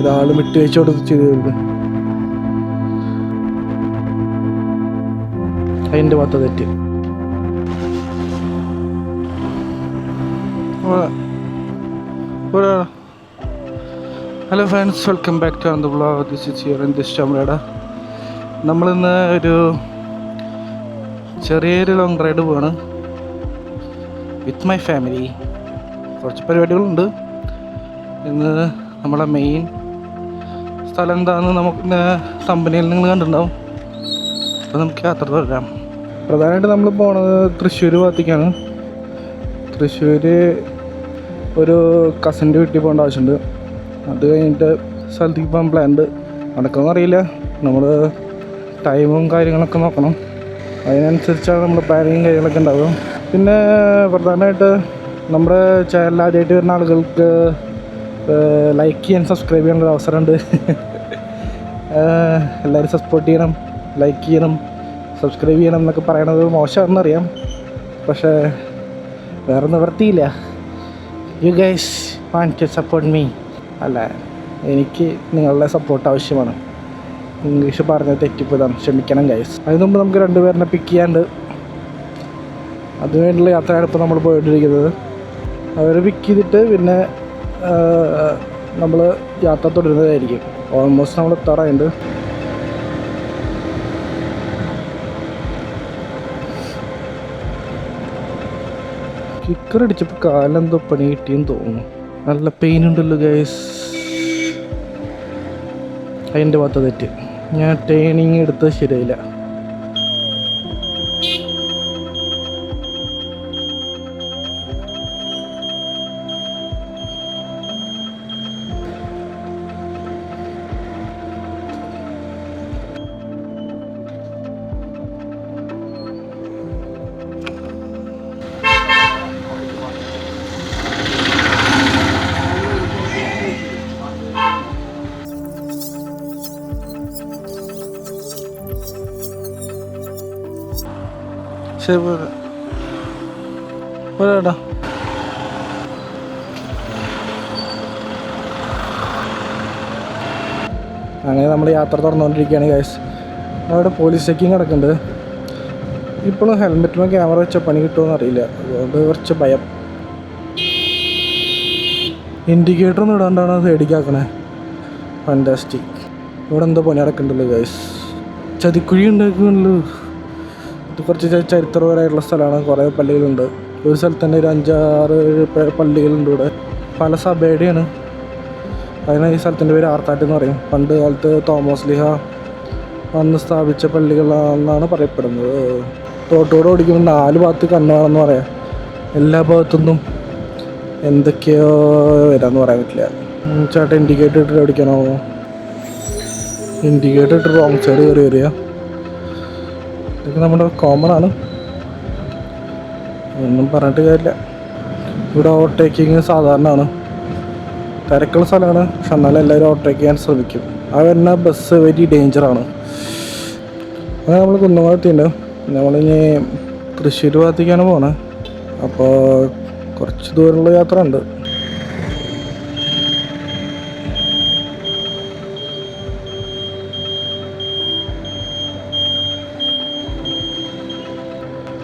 ഒരാൾ വിട്ടുവീഴ്ച കൊടുത്ത് ചെയ്തു. അതിൻ്റെ ഭാഗത്ത് തെറ്റ്. Hello friends, welcome back to another vlog. This is here in this ചാമറയുടെ. നമ്മളിന്ന് ഒരു ചെറിയൊരു ലോങ് റൈഡ് പോവാണ് വിത്ത് മൈ ഫാമിലി. കുറച്ച് പരിപാടികളുണ്ട്. ഇന്ന് നമ്മളെ മെയിൻ സ്ഥലം എന്താണെന്ന് നമുക്ക് കമ്പനിയിൽ നിങ്ങൾ കണ്ടിട്ടുണ്ടാവും. അപ്പോൾ നമുക്ക് യാത്ര തുടരാം. പ്രധാനമായിട്ട് നമ്മൾ പോണത് തൃശ്ശൂർ ഭാഗത്തേക്കാണ്. തൃശ്ശൂർ ഒരു കസിൻ്റെ വീട്ടിൽ പോകേണ്ട ആവശ്യമുണ്ട്. അത് കഴിഞ്ഞിട്ട് സ്ഥലത്തേക്ക് പോകാൻ പ്ലാനുണ്ട്. നടക്കുമെന്ന് അറിയില്ല. നമ്മൾ ടൈമും കാര്യങ്ങളൊക്കെ നോക്കണം. അതിനനുസരിച്ചാണ് നമ്മൾ പ്ലാനിങ്ങും കാര്യങ്ങളൊക്കെ ഉണ്ടാവുക. പിന്നെ പ്രധാനമായിട്ട് നമ്മുടെ ചാനൽ ആദ്യമായിട്ട് വരുന്ന ആളുകൾക്ക് ലൈക്ക് ചെയ്യാൻ സബ്സ്ക്രൈബ് ചെയ്യാനുള്ള അവസരമുണ്ട്. എല്ലാവരും സപ്പോർട്ട് ചെയ്യണം, ലൈക്ക് ചെയ്യണം, സബ്സ്ക്രൈബ് ചെയ്യണം എന്നൊക്കെ പറയണത് മോശമാണെന്നറിയാം. പക്ഷേ വേറെ നിവൃത്തിയില്ല. You guys want to support me. അല്ല, എനിക്ക് നിങ്ങളുടെ സപ്പോർട്ട് ആവശ്യമാണ്. ഇംഗ്ലീഷ് പറഞ്ഞ തെറ്റിപ്പോയതാണ്, ക്ഷമിക്കണം ഗൈസ്. അതിന് മുമ്പ് നമുക്ക് രണ്ടുപേരെ പിക്ക് ചെയ്യാണ്ട്. അതിനുവേണ്ടിയുള്ള യാത്രയാണ് ഇപ്പോൾ നമ്മൾ പോയിട്ടിരിക്കുന്നത്. അവരെ പിക്ക് ചെയ്തിട്ട് പിന്നെ നമ്മൾ യാത്ര തുടരുന്നതായിരിക്കും. ഓൾമോസ്റ്റ് നമ്മൾ എത്താറായുണ്ട്. കിക്കർ അടിച്ചപ്പോൾ കാലെന്തോ പണി കിട്ടിയെന്ന് തോന്നുന്നു. നല്ല പെയിൻ ഉണ്ടല്ലോ ഗൈസ്. അതിൻ്റെ ഭാഗത്ത് തെറ്റ്. ഞാൻ ട്രെയിനിങ് എടുത്തത് ശരിയായില്ല. പോരാടാ. അങ്ങനെ നമ്മൾ യാത്ര തുറന്നുകൊണ്ടിരിക്കുകയാണ് ഗൈസ്. അവിടെ പോലീസ് ചെക്കിങ് നടക്കുന്നുണ്ട്. ഇപ്പോഴും ഹെൽമെറ്റിന് ക്യാമറ വെച്ച പണി കിട്ടുമെന്ന് അറിയില്ല. അതുകൊണ്ട് കുറച്ച് ഭയം. ഇൻഡിക്കേറ്റർ ഒന്നും ഇടാണ്ടാണ് സൈഡിക്കാക്കണേ. ഫാന്റാസ്റ്റിക്. ഇവിടെ എന്തോ പണി നടക്കുന്നുണ്ടല്ലോ ഗൈസ്. ചതിക്കുഴി ഉണ്ടാക്കുന്നുള്ളൂ. ഇത് കുറച്ച് ചരിത്രപരമായിട്ടുള്ള സ്ഥലമാണ്. കുറേ പള്ളികളുണ്ട്. ഒരു സ്ഥലത്ത് തന്നെ ഒരു 5-6 പള്ളികളുണ്ട്. ഇവിടെ പല സഭയുടെയാണ്. അതിന് ഈ സ്ഥലത്തിൻ്റെ പേര് ആർത്താറ്റ് എന്ന് പറയും. പണ്ട് കാലത്ത് തോമസ് ലീഹ വന്ന് സ്ഥാപിച്ച പള്ളികളാണെന്നാണ് പറയപ്പെടുന്നത്. റോട്ടോടെ ഓടിക്കുമ്പോൾ 4 ഭാഗത്ത് കണ്ണാണെന്ന് പറയാം. എല്ലാ ഭാഗത്തുനിന്നും എന്തൊക്കെയോ വരാമെന്ന് പറയാൻ പറ്റില്ല. ചേട്ടാ ഇൻഡിക്കേറ്റർ ഇട്ടിട്ട് ഓടിക്കണോ? ഇൻഡിക്കേറ്റർ ഇട്ട് റോങ് സൈഡ് കയറി വരിക. ഇതൊക്കെ നമ്മുടെ കോമൺ ആണ്, ഒന്നും പറഞ്ഞിട്ട് കാര്യമില്ല. ഇവിടെ ഓവർടേക്കിങ് സാധാരണമാണ്. തിരക്കുള്ള സ്ഥലമാണ്, പക്ഷെ എന്നാലും എല്ലാവരും ഓവർടേക്ക് ചെയ്യാൻ ശ്രമിക്കും. ആ വരുന്ന ബസ് വെരി ഡേഞ്ചറാണ്. അങ്ങനെ നമ്മൾ കുന്നംകുളത്തുണ്ട്. നമ്മളിനി തൃശ്ശൂർ ഭാഗത്തേക്കാണ് പോണത്. അപ്പോൾ കുറച്ച് ദൂരമുള്ള യാത്ര ഉണ്ട്.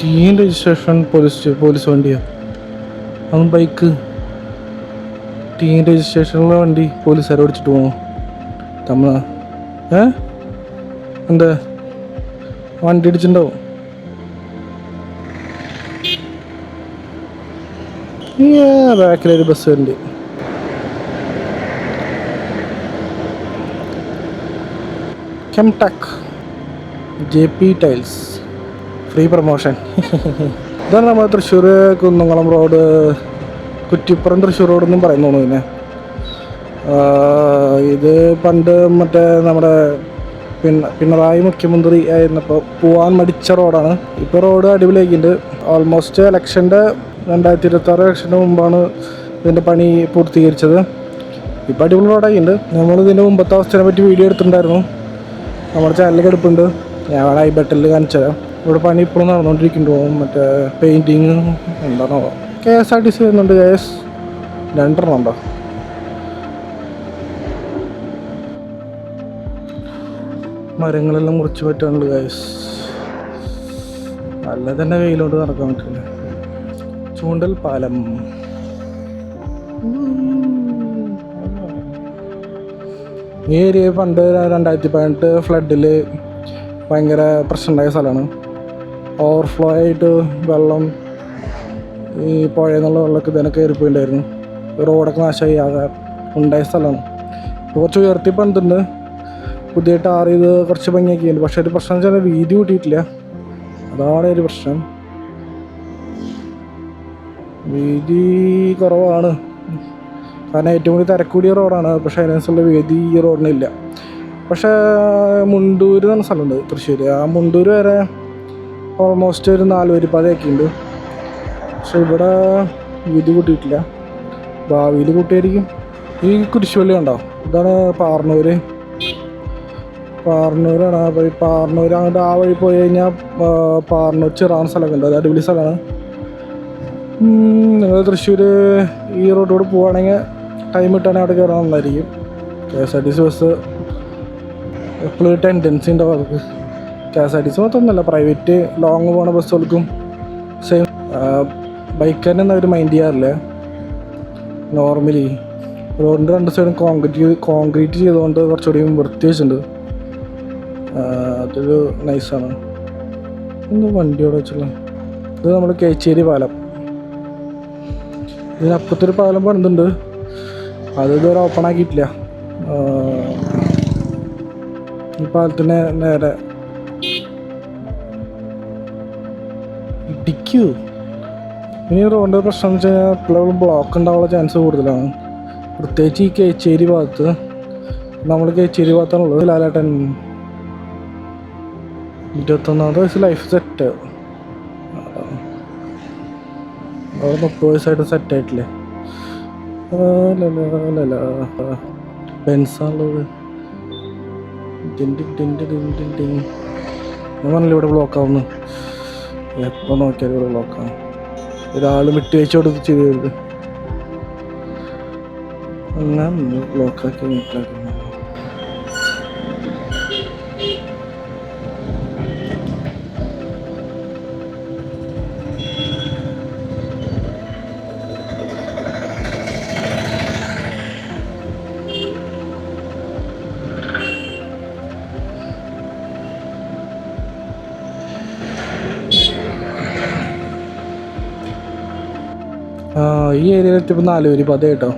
ടീം രജിസ്ട്രേഷൻ പോലീസ് വണ്ടിയാണ്. അതും ബൈക്ക്. ടീം രജിസ്ട്രേഷനുള്ള വണ്ടി പോലീസുകാർ ഓടിച്ചിട്ട് പോകുന്നു. എന്താ വണ്ടി ഇടിച്ചിട്ടുണ്ടാവും. ബാക്കിലൊരു ബസ് വണ്ടി. Kemtech JP tiles free promotion. ഇതാണ് നമ്മൾ തൃശ്ശൂർ കുന്നംകുളം റോഡ്, കുറ്റിപ്പുറം തൃശ്ശൂർ റോഡെന്നും പറയുന്നു. പിന്നെ ഇത് പണ്ട് മറ്റേ നമ്മുടെ പിണറായി മുഖ്യമന്ത്രി ആയിരുന്നപ്പോൾ പോവാൻ മടിച്ച റോഡാണ്. ഇപ്പോൾ റോഡ് അടിപൊളിയാക്കിയിട്ടുണ്ട്. ഓൾമോസ്റ്റ് 2026 ഇലക്ഷൻ്റെ മുമ്പാണ് ഇതിൻ്റെ പണി പൂർത്തീകരിച്ചത്. ഇപ്പോൾ അടിപൊളി റോഡാക്കിയിട്ടുണ്ട്. നമ്മളിതിൻ്റെ മുമ്പത്തെ അവസ്ഥയെ പറ്റി വീഡിയോ എടുത്തിട്ടുണ്ടായിരുന്നു. നമ്മുടെ ചാനലിൽ കിടപ്പുണ്ട്. ഞാൻ ഐ ബട്ടണിൽ കാണിച്ചു തരാം. ഇവിടെ പണി ഇപ്പോഴും നടന്നുകൊണ്ടിരിക്കുന്നുണ്ടോ. മറ്റേ പെയിൻറ്റിങ് എന്താണോ. KSRTC വരുന്നുണ്ട്. 2 ഉണ്ടോ. മരങ്ങളെല്ലാം മുറിച്ച് പറ്റാനുള്ളൂ ഗൈസ്. അല്ല തന്നെ വെയിലോട്ട് നടക്കാൻ പറ്റില്ല. ചൂണ്ടൽ പാലം. ഈ ഏരിയ പണ്ട് 2018 ഫ്ലഡിൽ ഭയങ്കര പ്രശ്നമുണ്ടായ സ്ഥലമാണ്. ഓവർഫ്ലോ ആയിട്ട് വെള്ളം ഈ പുഴയിൽ നിന്നുള്ള വെള്ളമൊക്കെ ഇതിനെ കയറിപ്പോയിട്ടുണ്ടായിരുന്നു. റോഡൊക്കെ നാശമായി ആകെ ഉണ്ടായ സ്ഥലമാണ്. കുറച്ച് ഉയർത്തി പണിതുണ്ട്, പുതിയ ടാർ ചെയ്ത് കുറച്ച് ഭംഗിയാക്കിയിട്ടുണ്ട്. പക്ഷേ ഒരു പ്രശ്നം വെച്ചാൽ വീതി കൂട്ടിയിട്ടില്ല, അതാണ് ഒരു പ്രശ്നം. വീതി കുറവാണ്, കാരണം ഏറ്റവും കൂടുതൽ തിരക്കൂടിയ റോഡാണ്. പക്ഷേ അതിനനുസരിച്ചുള്ള വീതി ഈ റോഡിനില്ല. പക്ഷേ മുണ്ടൂർ എന്ന സ്ഥലമുണ്ട് തൃശ്ശൂർ. ആ മുണ്ടൂർ വരെ ഓൾമോസ്റ്റ് ഒരു 4 വരിപ്പാതയൊക്കെയുണ്ട്. പക്ഷെ ഇവിടെ വീതി കൂട്ടിയിട്ടില്ല. ഭാവിയിൽ കൂട്ടിയായിരിക്കും. ഈ കുരിശുപള്ളി കണ്ടോ, ഇതാണ് പാർന്നൂര്. പാർന്നൂരാണ്. അപ്പോൾ ഈ പാർന്നൂർ അങ്ങോട്ട് ആ വഴി പോയി കഴിഞ്ഞാൽ പാർന്നൂർ ചിറാവുന്ന സ്ഥലമൊക്കെ ഉണ്ട്. അത് അടിപൊളി സ്ഥലമാണ്. നിങ്ങൾ തൃശ്ശൂർ ഈ റോഡിലൂടെ പോവുകയാണെങ്കിൽ ടൈം കിട്ടുകയാണെങ്കിൽ അവിടെ കയറാൻ നന്നായിരിക്കും. KSRTC ബസ് എപ്പോഴും ടെൻഡൻസി ഉണ്ടാവും അവർക്ക്. KSRTC മാത്രമൊന്നുമല്ല, പ്രൈവറ്റ് ലോങ് പോണ ബസ്സുകൾക്കും സെയിം. ബൈക്കാരനൊന്നും അവർ മൈൻഡ് ചെയ്യാറില്ല. നോർമലി റോഡിൻ്റെ 2 സൈഡും കോൺക്രീറ്റ് ചെയ്തുകൊണ്ട് കുറച്ചുകൂടി വൃത്തി വെച്ചിട്ടുണ്ട്. അതൊരു നൈസാണ്. എന്താ വണ്ടിയോടെ വെച്ചുള്ള ഇത് നമ്മൾ കേച്ചേരി പാലം. ഇതിനപ്പുറത്തൊരു പാലം പണിതുണ്ട്, അത് ഇതുവരെ ഓപ്പൺ ആക്കിയിട്ടില്ല. ഈ പാലത്തിന് നേരെ ഇടിക്കൂ. ഇനി റോഡിൻ്റെ പ്രശ്നം എന്ന് വെച്ച് കഴിഞ്ഞാൽ എപ്പോഴും ബ്ലോക്ക് ഉണ്ടാവാനുള്ള ചാൻസ് കൂടുതലാണ്. പ്രത്യേകിച്ച് ഈ കേച്ചേരി ഭാഗത്ത്. നമ്മൾ കേച്ചേരി ഭാഗത്താണുള്ളത്. ലാലേട്ടൻ 21-ാമത്തെ വയസ്സ് ലൈഫ് സെറ്റ്. അവിടെ 30 വയസ്സായിട്ട് സെറ്റായിട്ടില്ലേ. ബെൻസാണുള്ളത്. ഞാൻ പറഞ്ഞില്ല ഇവിടെ ബ്ലോക്കാവുന്നു. എപ്പോൾ നോക്കിയാലും ഇവിടെ ബ്ലോക്കാണ്. ഒരാൾ വിട്ട് വെച്ച് കൊടുത്ത് ചെയ്ത് അങ്ങനെ ബ്ലോക്കാക്കി നീറ്റാക്കുന്നു. ഈ ഏരിയയിലെത്തിയപ്പോൾ 4 വരിപ്പാത കേട്ടോ.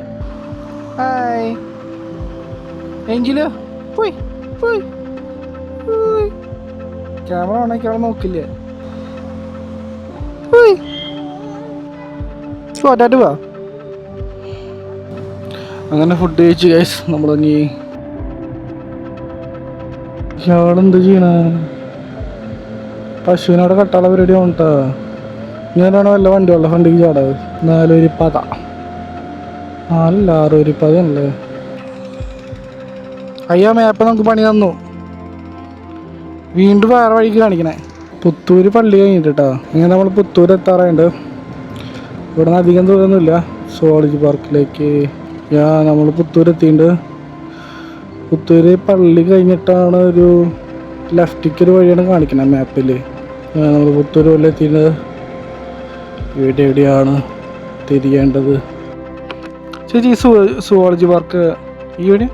ഹായ് ഏഞ്ചില്, പോയി പോയി പോയി. ക്യാമറ ആണെങ്കിൽ അവിടെ നോക്കില്ലേ. പോയി സ്പോട്ടായിട്ട് പോവാ. അങ്ങനെ ഫുഡ് കഴിച്ച് ഗൈസ് നമ്മൾ ഇനി ഇയാളെന്ത് ചെയ്യണ പശുവിനോടെ കട്ടാള പരിപാടി ആവണ്ടാ. ഇങ്ങനെയാണോ വല്ല വണ്ടിയുള്ള ഫ്രണ്ടിക്ക് ചാടാത്. 4 വരിപ്പാത, 6 വരിപ്പാതയാണല്ലേ. അയ്യാ മേപ്പ് നമുക്ക് പണി തന്നു. വീണ്ടും വേറെ വഴിക്ക് കാണിക്കണേ. പുത്തൂര് പള്ളി കഴിഞ്ഞിട്ടാ. ഇങ്ങനെ നമ്മൾ പുത്തൂർ എത്താറായുണ്ട്. ഇവിടെ നിന്ന് അധികം ദൂരമൊന്നുമില്ല സുവോളജി പാർക്കിലേക്ക്. നമ്മൾ പുത്തൂർ എത്തിയിട്ടുണ്ട്. പുത്തൂര് പള്ളി കഴിഞ്ഞിട്ടാണ് ഒരു ലെഫ്റ്റിക്ക് ഒരു വഴിയാണ് കാണിക്കണേ മാപ്പിൽ. നമ്മൾ പുത്തൂർ പള്ളി എത്തിയിട്ടുണ്ട്. ഇവിടെ എവിടെയാണ് തിരിയേണ്ടത്? ചേച്ചി സുവോളജി പാർക്ക് ഈ എവിടെ?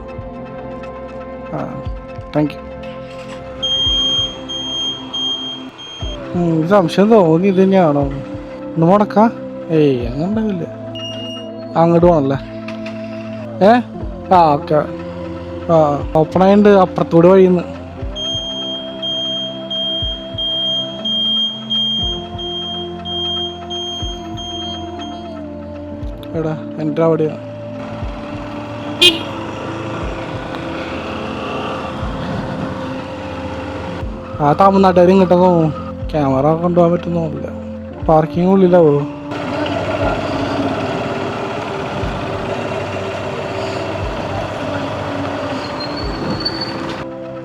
ആ താങ്ക് യു. സംശയം തോന്നി ഇത് തന്നെയാണോ. ഒന്ന് മുടക്കാം. ഏയ് അങ്ങനെ ഉണ്ടാവില്ല. അങ്ങോട്ട് പോകണല്ലേ. ഓക്കെ. ഓപ്പണായിട്ടുണ്ട് അപ്പുറത്തൂടെ വഴിയുന്നു. എടാ എൻ്റെ അവിടെയാ. ആ തമിഴ്നാട്ടുകാർ ഇങ്ങോട്ടൊക്കെ തോന്നും. ക്യാമറ കൊണ്ടുപോകാൻ പറ്റുന്നില്ല. പാർക്കിംഗ് ഉള്ളിലാവോ?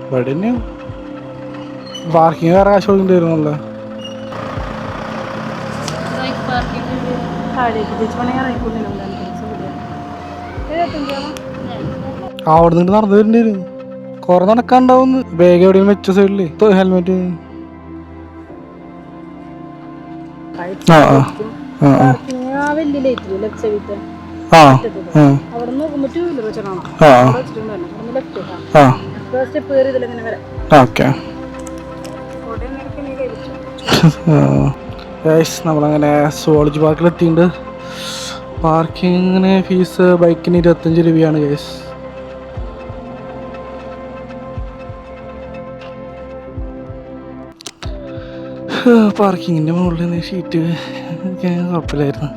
ഇവിടെ തന്നെയാണ് പാർക്കിംഗ്. വേറെ കാശ് കൊടുക്കേണ്ടിയിരുന്നല്ലോ. അവിടെ നിന്ന് നടന്നു വരേണ്ടി വരും. കുറെ നടക്കാണ്ടാവുന്നു. ബാഗ് എവിടെയും വെച്ച സൈഡില് ഹെൽമെറ്റ്. ആ ആ ആ ഓക്കെ. നമ്മളങ്ങനെ സുവോളജി പാർക്കിലെത്തിയിട്ടുണ്ട്. പാർക്കിങ്ങിന് ഫീസ് ബൈക്കിന് 25 രൂപയാണ് ഗൈസ്. പാർക്കിങ്ങിൻ്റെ മുകളിൽ ഷീറ്റ് കുഴപ്പമില്ലായിരുന്നു.